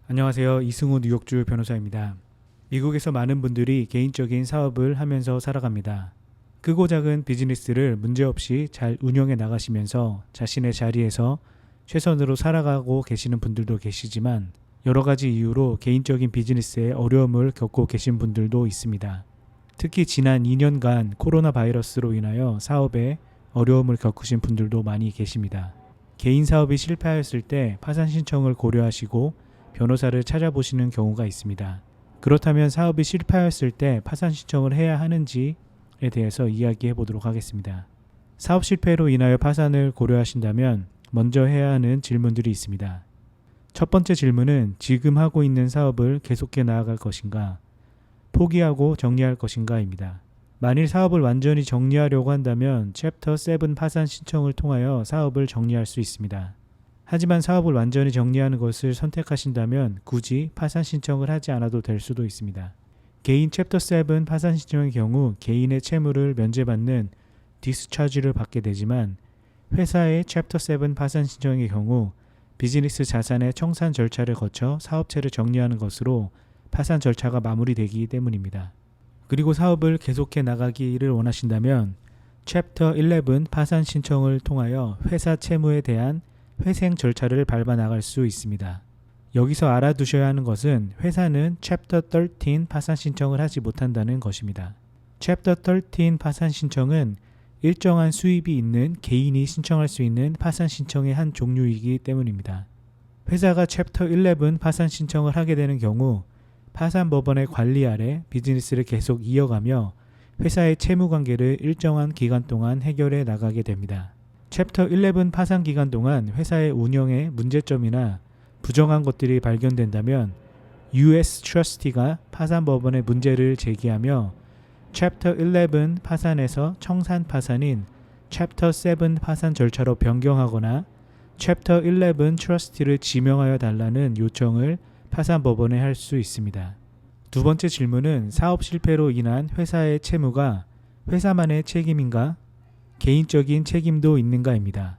안녕하세요. 이승우 뉴욕주 변호사입니다. 미국에서 많은 분들이 개인적인 사업을 하면서 살아갑니다. 크고 작은 비즈니스를 문제없이 잘 운영해 나가시면서 자신의 자리에서 최선으로 살아가고 계시는 분들도 계시지만 여러 가지 이유로 개인적인 비즈니스에 어려움을 겪고 계신 분들도 있습니다. 특히 지난 2년간 코로나 바이러스로 인하여 사업에 어려움을 겪으신 분들도 많이 계십니다. 개인 사업이 실패하였을 때 파산 신청을 고려하시고 변호사를 찾아보시는 경우가 있습니다. 그렇다면 사업이 실패하였을 때 파산 신청을 해야 하는지에 대해서 이야기해 보도록 하겠습니다. 사업 실패로 인하여 파산을 고려하신다면 먼저 해야 하는 질문들이 있습니다. 첫 번째 질문은 지금 하고 있는 사업을 계속해 나아갈 것인가, 포기하고 정리할 것인가입니다. 만일 사업을 완전히 정리하려고 한다면 챕터 7 파산 신청을 통하여 사업을 정리할 수 있습니다. 하지만 사업을 완전히 정리하는 것을 선택하신다면 굳이 파산 신청을 하지 않아도 될 수도 있습니다. 개인 챕터 7 파산 신청의 경우 개인의 채무를 면제받는 디스차지를 받게 되지만 회사의 챕터 7 파산 신청의 경우 비즈니스 자산의 청산 절차를 거쳐 사업체를 정리하는 것으로 파산 절차가 마무리되기 때문입니다. 그리고 사업을 계속해 나가기를 원하신다면 챕터 11 파산 신청을 통하여 회사 채무에 대한 회생 절차를 밟아 나갈 수 있습니다. 여기서 알아두셔야 하는 것은 회사는 챕터 13 파산 신청을 하지 못한다는 것입니다. 챕터 13 파산 신청은 일정한 수입이 있는 개인이 신청할 수 있는 파산 신청의 한 종류이기 때문입니다. 회사가 챕터 11 파산 신청을 하게 되는 경우 파산법원의 관리 아래 비즈니스를 계속 이어가며 회사의 채무 관계를 일정한 기간 동안 해결해 나가게 됩니다. 챕터 11 파산 기간 동안 회사의 운영에 문제점이나 부정한 것들이 발견된다면 US 트러스티가 파산법원에 문제를 제기하며 챕터 11 파산에서 청산 파산인 챕터 7 파산 절차로 변경하거나 챕터 11 트러스티를 지명하여 달라는 요청을 파산법원에 할 수 있습니다. 두 번째 질문은 사업 실패로 인한 회사의 채무가 회사만의 책임인가? 개인적인 책임도 있는가입니다.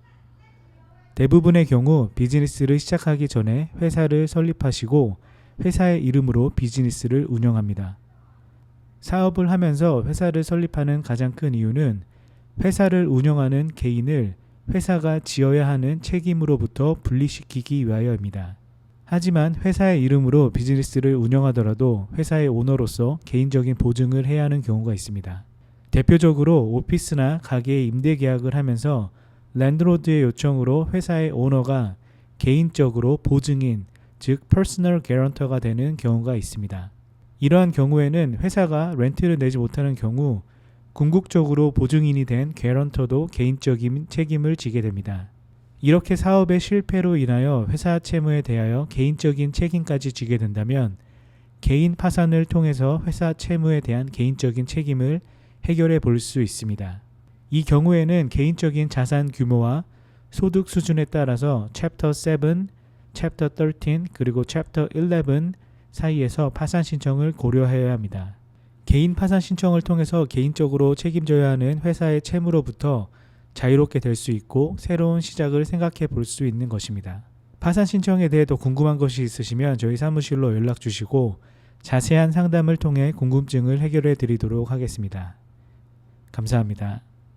대부분의 경우 비즈니스를 시작하기 전에 회사를 설립하시고 회사의 이름으로 비즈니스를 운영합니다. 사업을 하면서 회사를 설립하는 가장 큰 이유는 회사를 운영하는 개인을 회사가 지어야 하는 책임으로부터 분리시키기 위하여입니다. 하지만 회사의 이름으로 비즈니스를 운영하더라도 회사의 오너로서 개인적인 보증을 해야 하는 경우가 있습니다. 대표적으로 오피스나 가게의 임대 계약을 하면서 랜드로드의 요청으로 회사의 오너가 개인적으로 보증인, 즉 퍼스널 개런터가 되는 경우가 있습니다. 이러한 경우에는 회사가 렌트를 내지 못하는 경우 궁극적으로 보증인이 된 개런터도 개인적인 책임을 지게 됩니다. 이렇게 사업의 실패로 인하여 회사 채무에 대하여 개인적인 책임까지 지게 된다면 개인 파산을 통해서 회사 채무에 대한 개인적인 책임을 해결해 볼 수 있습니다. 이 경우에는 개인적인 자산 규모와 소득 수준에 따라서 챕터 7, 챕터 13 그리고 챕터 11 사이에서 파산 신청을 고려해야 합니다. 개인 파산 신청을 통해서 개인적으로 책임져야 하는 회사의 채무로부터 자유롭게 될 수 있고 새로운 시작을 생각해 볼 수 있는 것입니다. 파산 신청에 대해 더 궁금한 것이 있으시면 저희 사무실로 연락 주시고 자세한 상담을 통해 궁금증을 해결해 드리도록 하겠습니다. 감사합니다.